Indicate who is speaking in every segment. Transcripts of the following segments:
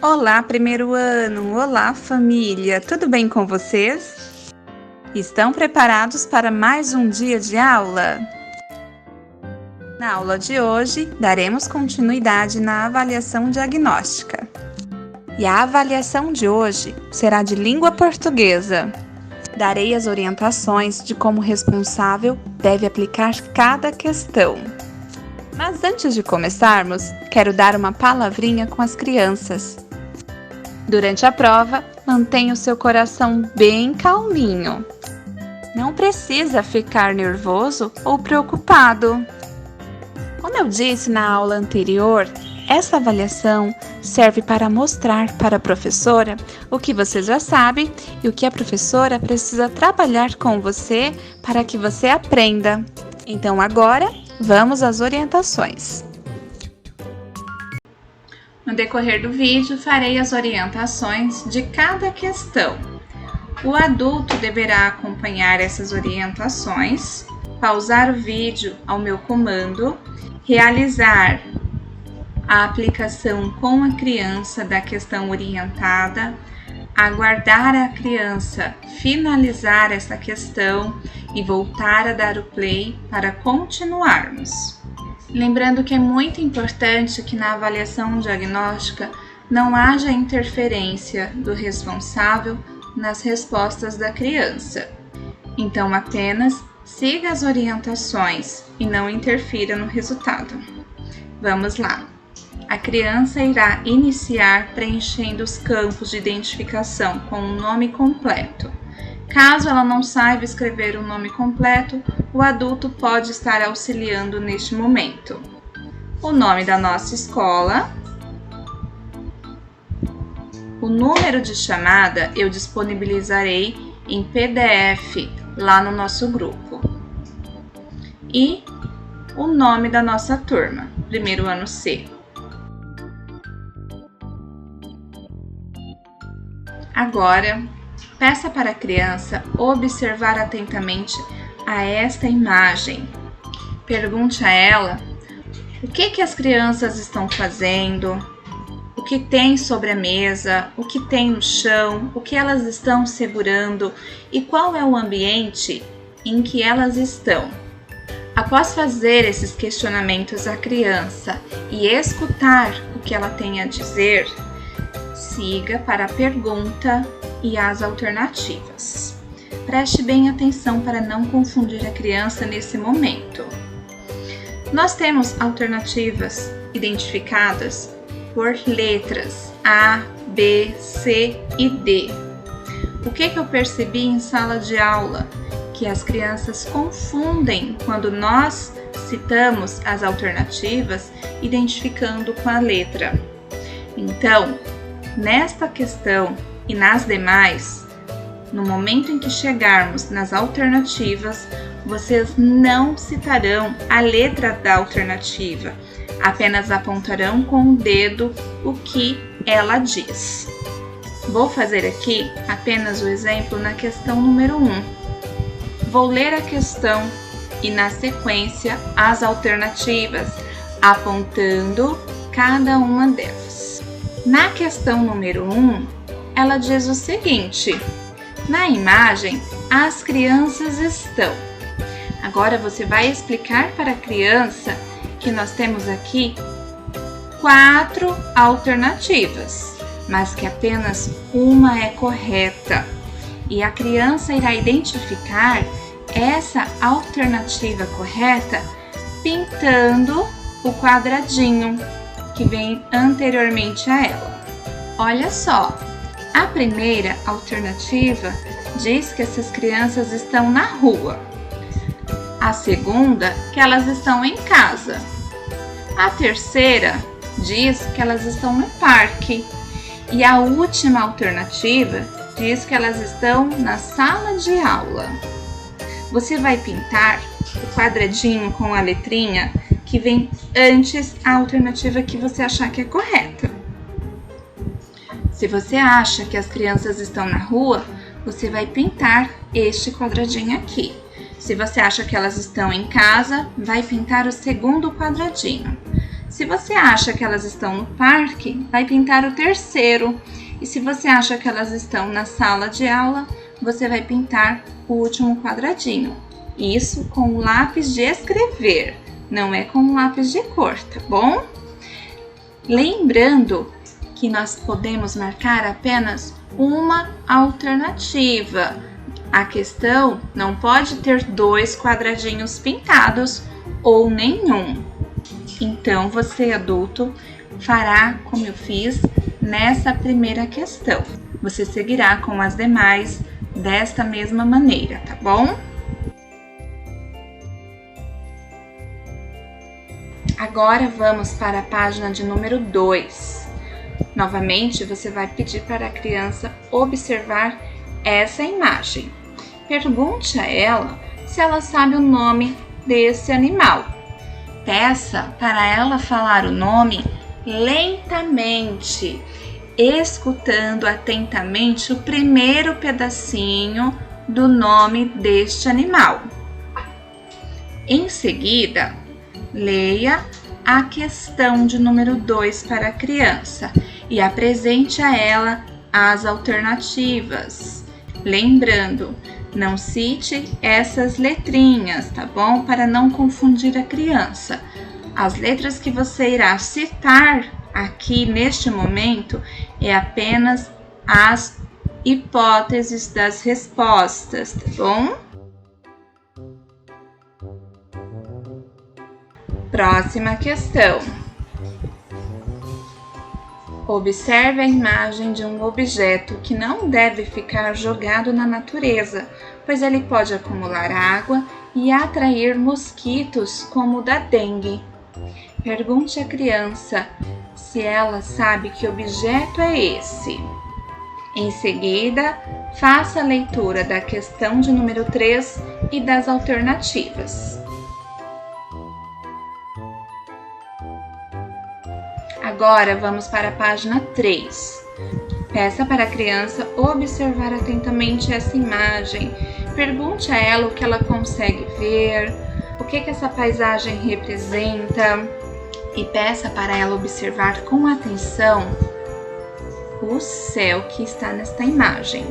Speaker 1: Olá, primeiro ano! Olá, família! Tudo bem com vocês? Estão preparados para mais um dia de aula? Na aula de hoje, daremos continuidade na avaliação diagnóstica. E a avaliação de hoje será de língua portuguesa. Darei as orientações de como o responsável deve aplicar cada questão. Mas antes de começarmos, quero dar uma palavrinha com as crianças. Durante a prova, mantenha o seu coração bem calminho. Não precisa ficar nervoso ou preocupado. Como eu disse na aula anterior, essa avaliação serve para mostrar para a professora o que você já sabe e o que a professora precisa trabalhar com você para que você aprenda. Então agora, vamos às orientações. No decorrer do vídeo, farei as orientações de cada questão. O adulto deverá acompanhar essas orientações, pausar o vídeo ao meu comando, realizar a aplicação com a criança da questão orientada, aguardar a criança finalizar essa questão e voltar a dar o play para continuarmos. Lembrando que é muito importante que na avaliação diagnóstica não haja interferência do responsável nas respostas da criança. Então, apenas siga as orientações e não interfira no resultado. Vamos lá! A criança irá iniciar preenchendo os campos de identificação com o nome completo. Caso ela não saiba escrever o nome completo, o adulto pode estar auxiliando neste momento. O nome da nossa escola. O número de chamada eu disponibilizarei em PDF lá no nosso grupo. E o nome da nossa turma, primeiro ano C. Agora, peça para a criança observar atentamente a esta imagem. Pergunte a ela o que as crianças estão fazendo, o que tem sobre a mesa, o que tem no chão, o que elas estão segurando e qual é o ambiente em que elas estão. Após fazer esses questionamentos à criança e escutar o que ela tem a dizer, siga para a pergunta e as alternativas. Preste bem atenção para não confundir a criança nesse momento. Nós temos alternativas identificadas por letras A, B, C e D. O que eu percebi em sala de aula? Que as crianças confundem quando nós citamos as alternativas identificando com a letra. Então, nesta questão e nas demais, no momento em que chegarmos nas alternativas, vocês não citarão a letra da alternativa, apenas apontarão com o dedo o que ela diz. Vou fazer aqui apenas o exemplo na questão número 1. Vou ler a questão e, na sequência, as alternativas, apontando cada uma delas. Na questão número 1, ela diz o seguinte: na imagem, as crianças estão. Agora você vai explicar para a criança que nós temos aqui 4 alternativas, mas que apenas uma é correta. E a criança irá identificar essa alternativa correta pintando o quadradinho que vem anteriormente a ela. Olha só, a primeira alternativa diz que essas crianças estão na rua. A segunda, que elas estão em casa. A terceira diz que elas estão no parque. E a última alternativa diz que elas estão na sala de aula. Você vai pintar o quadradinho com a letrinha que vem antes a alternativa que você achar que é correta. Se você acha que as crianças estão na rua, você vai pintar este quadradinho aqui. Se você acha que elas estão em casa, vai pintar o segundo quadradinho. Se você acha que elas estão no parque, vai pintar o terceiro. E se você acha que elas estão na sala de aula, você vai pintar o último quadradinho. Isso com o lápis de escrever, não é com o lápis de cor, tá bom? Lembrando que nós podemos marcar apenas uma alternativa. A questão não pode ter 2 quadradinhos pintados ou nenhum. Então, você, adulto, fará como eu fiz nessa primeira questão. Você seguirá com as demais desta mesma maneira, tá bom? Agora vamos para a página de número 2. Novamente, você vai pedir para a criança observar essa imagem. Pergunte a ela se ela sabe o nome desse animal. Peça para ela falar o nome lentamente, escutando atentamente o primeiro pedacinho do nome deste animal. Em seguida, leia a questão de número 2 para a criança e apresente a ela as alternativas. Lembrando, não cite essas letrinhas, tá bom? Para não confundir a criança. As letras que você irá citar aqui neste momento é apenas as hipóteses das respostas, tá bom? Próxima questão. Observe a imagem de um objeto que não deve ficar jogado na natureza, pois ele pode acumular água e atrair mosquitos como o da dengue. Pergunte à criança se ela sabe que objeto é esse. Em seguida, faça a leitura da questão de número 3 e das alternativas. Agora vamos para a página 3. Peça para a criança observar atentamente essa imagem. Pergunte a ela o que ela consegue ver, o que essa paisagem representa e peça para ela observar com atenção o céu que está nesta imagem.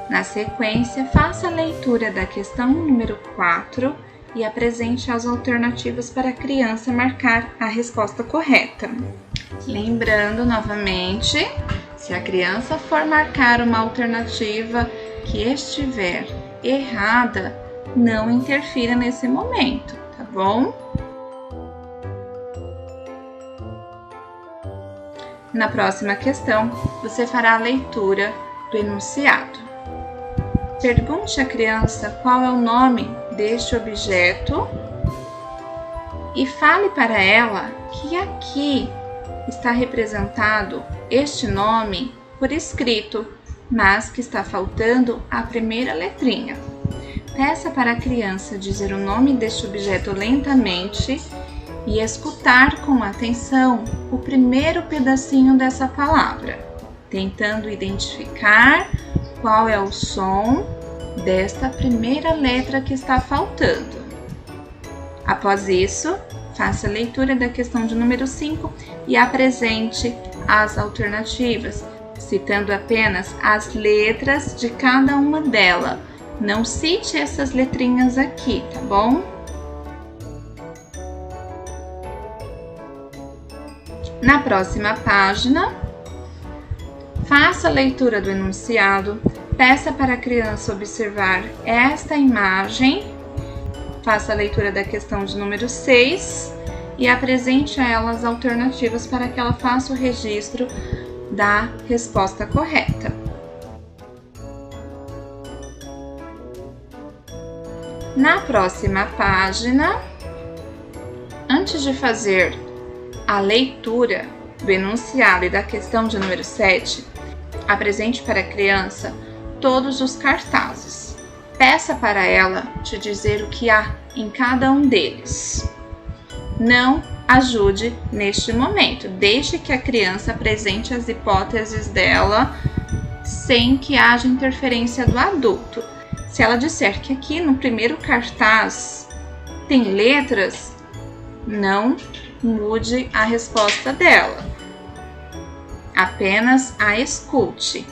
Speaker 1: Na sequência, faça a leitura da questão número 4 e apresente as alternativas para a criança marcar a resposta correta. Lembrando novamente, se a criança for marcar uma alternativa que estiver errada, não interfira nesse momento, tá bom? Na próxima questão, você fará a leitura do enunciado. Pergunte à criança qual é o nome deste objeto e fale para ela que aqui está representado este nome por escrito, mas que está faltando a primeira letrinha. Peça para a criança dizer o nome deste objeto lentamente e escutar com atenção o primeiro pedacinho dessa palavra, tentando identificar qual é o som desta primeira letra que está faltando. Após isso, faça a leitura da questão de número 5 e apresente as alternativas, citando apenas as letras de cada uma delas. Não cite essas letrinhas aqui, tá bom? Na próxima página, faça a leitura do enunciado, peça para a criança observar esta imagem, faça a leitura da questão de número 6 e apresente a ela as alternativas para que ela faça o registro da resposta correta. Na próxima página, antes de fazer a leitura do enunciado e da questão de número 7, apresente para a criança todos os cartazes. Peça para ela te dizer o que há em cada um deles. Não ajude neste momento. Deixe que a criança apresente as hipóteses dela sem que haja interferência do adulto. Se ela disser que aqui no primeiro cartaz tem letras, não mude a resposta dela. Apenas a escute.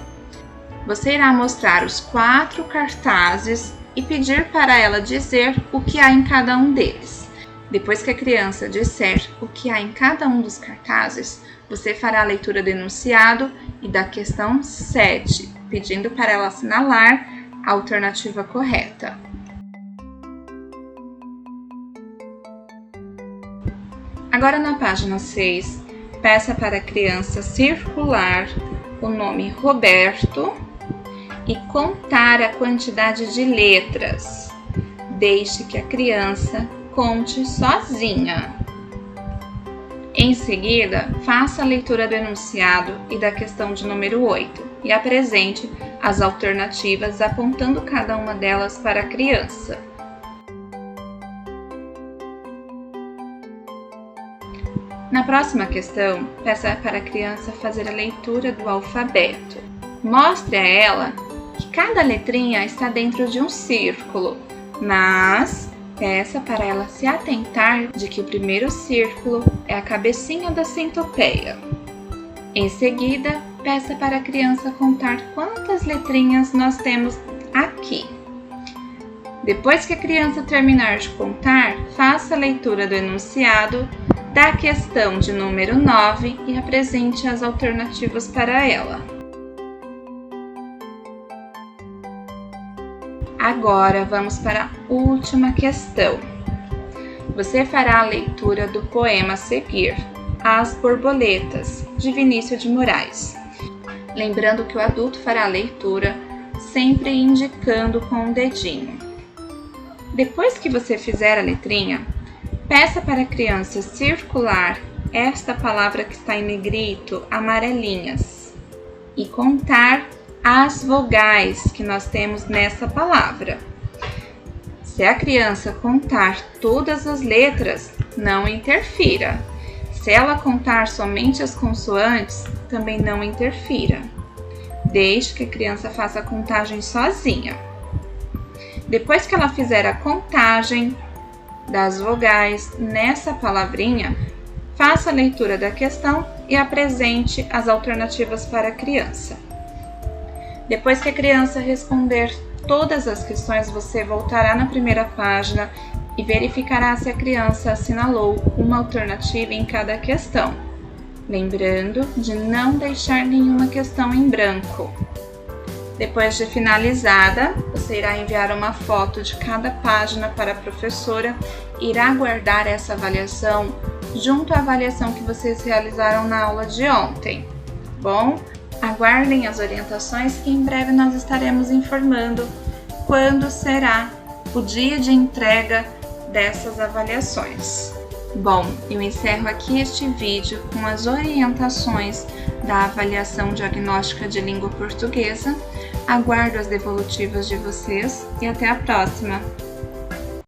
Speaker 1: Você irá mostrar os 4 cartazes e pedir para ela dizer o que há em cada um deles. Depois que a criança disser o que há em cada um dos cartazes, você fará a leitura do enunciado e da questão 7, pedindo para ela assinalar a alternativa correta. Agora na página 6, peça para a criança circular o nome Roberto e contar a quantidade de letras. Deixe que a criança conte sozinha. Em seguida, faça a leitura do enunciado e da questão de número 8 e apresente as alternativas apontando cada uma delas para a criança. Na próxima questão, peça para a criança fazer a leitura do alfabeto. Mostre a ela que cada letrinha está dentro de um círculo, mas peça para ela se atentar de que o primeiro círculo é a cabecinha da centopeia. Em seguida, peça para a criança contar quantas letrinhas nós temos aqui. Depois que a criança terminar de contar, faça a leitura do enunciado da questão de número 9 e apresente as alternativas para ela. Agora vamos para a última questão. Você fará a leitura do poema a seguir, As Borboletas, de Vinícius de Moraes. Lembrando que o adulto fará a leitura sempre indicando com o dedinho. Depois que você fizer a letrinha, peça para a criança circular esta palavra que está em negrito, amarelinhas, e contar as vogais que nós temos nessa palavra. Se a criança contar todas as letras, não interfira. Se ela contar somente as consoantes, também não interfira. Deixe que a criança faça a contagem sozinha. Depois que ela fizer a contagem das vogais nessa palavrinha, faça a leitura da questão e apresente as alternativas para a criança. Depois que a criança responder todas as questões, você voltará na primeira página e verificará se a criança assinalou uma alternativa em cada questão. Lembrando de não deixar nenhuma questão em branco. Depois de finalizada, você irá enviar uma foto de cada página para a professora e irá guardar essa avaliação junto à avaliação que vocês realizaram na aula de ontem. Bom, aguardem as orientações que em breve nós estaremos informando quando será o dia de entrega dessas avaliações. Bom, eu encerro aqui este vídeo com as orientações da avaliação diagnóstica de língua portuguesa. Aguardo as devolutivas de vocês e até a próxima!